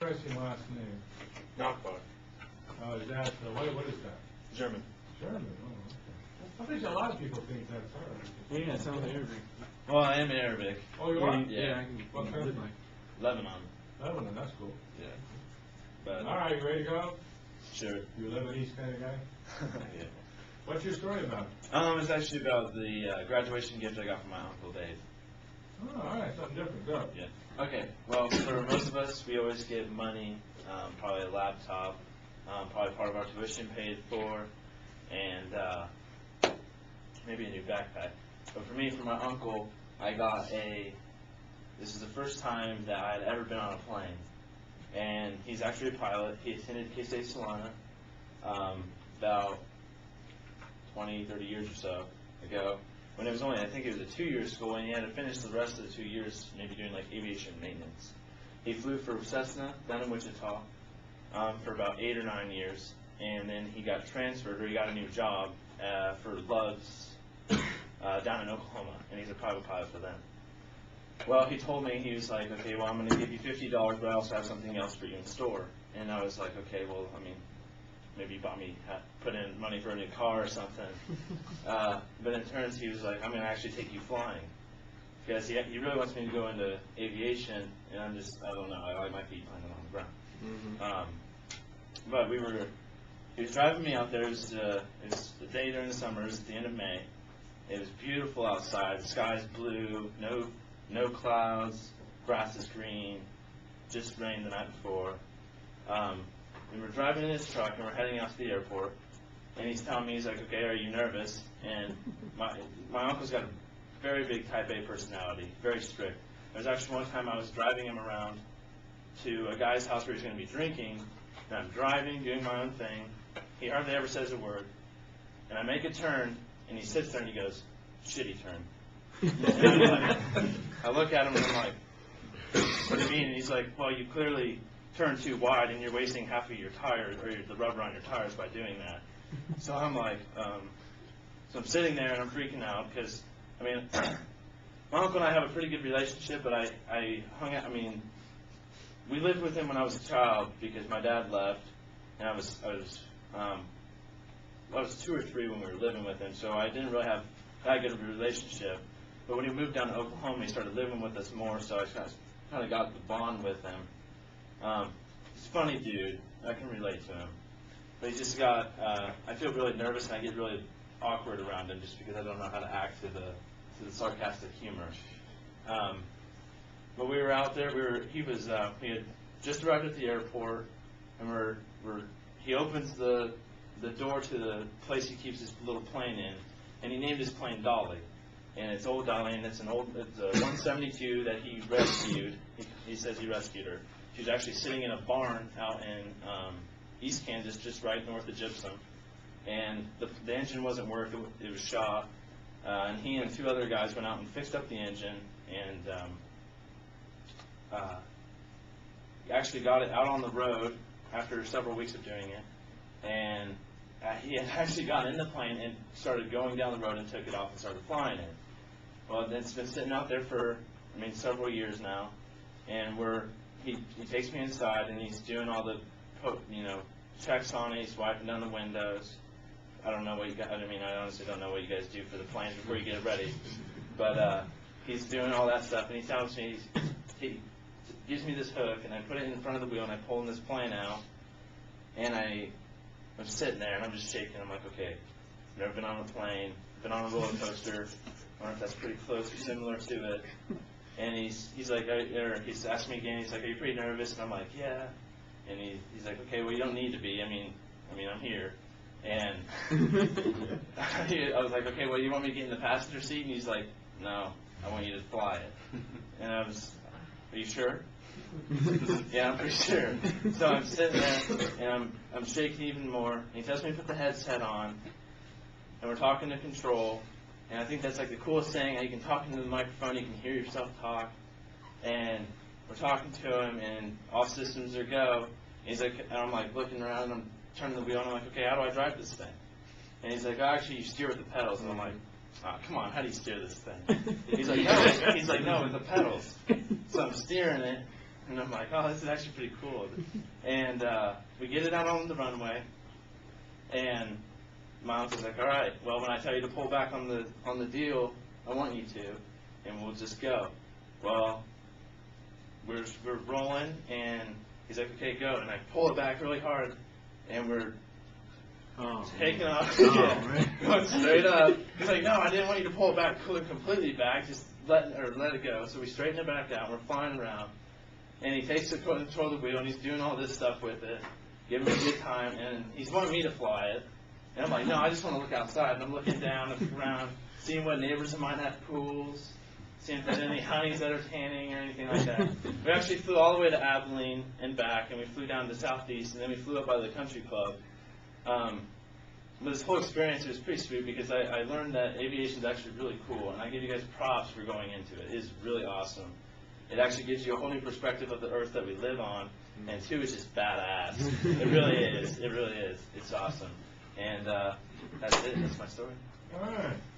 Interesting last name. Nachbar. Is that, what is that? German. German, oh, okay. I think a lot of people think that's Arabic. Yeah, it sounds Arabic. Well, I am Arabic. Oh, you are? Yeah. I can What country? Lebanon. Lebanon, that's cool. Yeah. But All right, you ready to go? sure. You a Lebanese kind of guy? Yeah. What's your story about? It's actually about the graduation gift I got from my Uncle Dave. Oh, all right, something different, go. Yeah. Okay. Well, for most of us, we always get money, probably a laptop, probably part of our tuition paid for, and maybe a new backpack. But for me, for my uncle, I got this is the first time that I had ever been on a plane. And he's actually a pilot. He attended K-State Solana about 20, 30 years or so ago. When it was only, I think it was a 2-year school, and he had to finish the rest of the 2 years maybe doing like aviation maintenance. He flew for Cessna down in Wichita for about 8 or 9 years, and then he got transferred, or he got a new job for Love's down in Oklahoma, and he's a private pilot for them. Well, he told me, he was like, okay, well, I'm going to give you $50, but I also have something else for you in store. And I was like, okay, well, I mean, maybe you put in money for a new car or something. But in turns, he was like, I'm going to actually take you flying. Because he really wants me to go into aviation, and I don't know, I like my feet planted on the ground. But he was driving me out there. It was the day during the summer. It was at the end of May. It was beautiful outside. The sky's blue, no clouds, grass is green, just rained the night before. We were driving in his truck, and we're heading out to the airport, and he's telling me, he's like, okay, are you nervous? And my uncle's got a very big type A personality, very strict. There was actually one time I was driving him around to a guy's house where he's going to be drinking, and I'm driving, doing my own thing. He hardly ever says a word. And I make a turn, and he sits there and he goes, shitty turn. And I'm like, I look at him and I'm like, what do you mean? And he's like, well, you clearly turned too wide and you're wasting half of your tires, or the rubber on your tires, by doing that. So I'm like, so I'm sitting there and I'm freaking out because, I mean, my uncle and I have a pretty good relationship, but I hung out, I mean, we lived with him when I was a child because my dad left, and I was 2 or 3 when we were living with him, so I didn't really have that good of a relationship. But when he moved down to Oklahoma, he started living with us more, so I kind of got the bond with him. He's a funny dude. I can relate to him. But he just got, I feel really nervous and I get really awkward around him just because I don't know how to act to the sarcastic humor. But we were out there, he had just arrived at the airport, and he opens the door to the place he keeps his little plane in, and he named his plane Dolly. And it's old Dolly, and it's a 172 that he rescued. He says he rescued her. She was actually sitting in a barn out in East Kansas, just right north of Gypsum. And the engine wasn't working, it was shot. And he and 2 other guys went out and fixed up the engine, and actually got it out on the road after several weeks of doing it. And he had actually gotten in the plane and started going down the road and took it off and started flying it. Well, it's been sitting out there for, several years now, and he takes me inside and he's doing all the, checks on it. He's wiping down the windows. I don't know what you guys, I honestly don't know what you guys do for the plane before you get it ready. But he's doing all that stuff, and he tells me, he gives me this hook, and I put it in front of the wheel, and I pull this plane out, and I'm sitting there, and I'm just shaking. I'm like, okay, never been on a plane, been on a roller coaster. I don't know if that's pretty close or similar to it. And he's like, he's asking me again. He's like, are you pretty nervous? And I'm like, yeah. And he's like, okay, well, you don't need to be. I'm here. And I was like, okay, well, you want me to get in the passenger seat? And he's like, no, I want you to fly it. And are you sure? Yeah, I'm pretty sure. So I'm sitting there, and I'm shaking even more. And he tells me to put the headset on, and we're talking to control. And I think that's like the coolest thing. You can talk into the microphone, you can hear yourself talk. And we're talking to him, and all systems are go. And I'm like looking around, and I'm turning the wheel, and I'm like, okay, how do I drive this thing? And he's like, oh, actually, you steer with the pedals. And I'm like, oh, come on, how do you steer this thing? He's like, no, with the pedals. So I'm steering it, And I'm like, oh, this is actually pretty cool. And we get it out on the runway, and my uncle's like, all right, well, when I tell you to pull back on the deal, I want you to, and we'll just go. Well, we're rolling, and he's like, okay, go. And I pull it back really hard, and we're taking off, going straight up. He's like, no, I didn't want you to pull it back completely back, just let it go. So we straighten it back out, we're flying around, and he takes the control of the wheel, and he's doing all this stuff with it, giving me a good time, and he's wanting me to fly it. And I'm like, no, I just want to look outside. And I'm looking down, looking around, seeing what neighbors of mine have pools, seeing if there's any honeys that are tanning or anything like that. We actually flew all the way to Abilene and back, and we flew down to Southeast, and then we flew up by the country club. But this whole experience was pretty sweet because I learned that aviation is actually really cool, and I give you guys props for going into it. It is really awesome. It actually gives you a whole new perspective of the earth that we live on, and two, it's just badass. It really is. It really is. It's awesome. And that's it. That's my story. All right.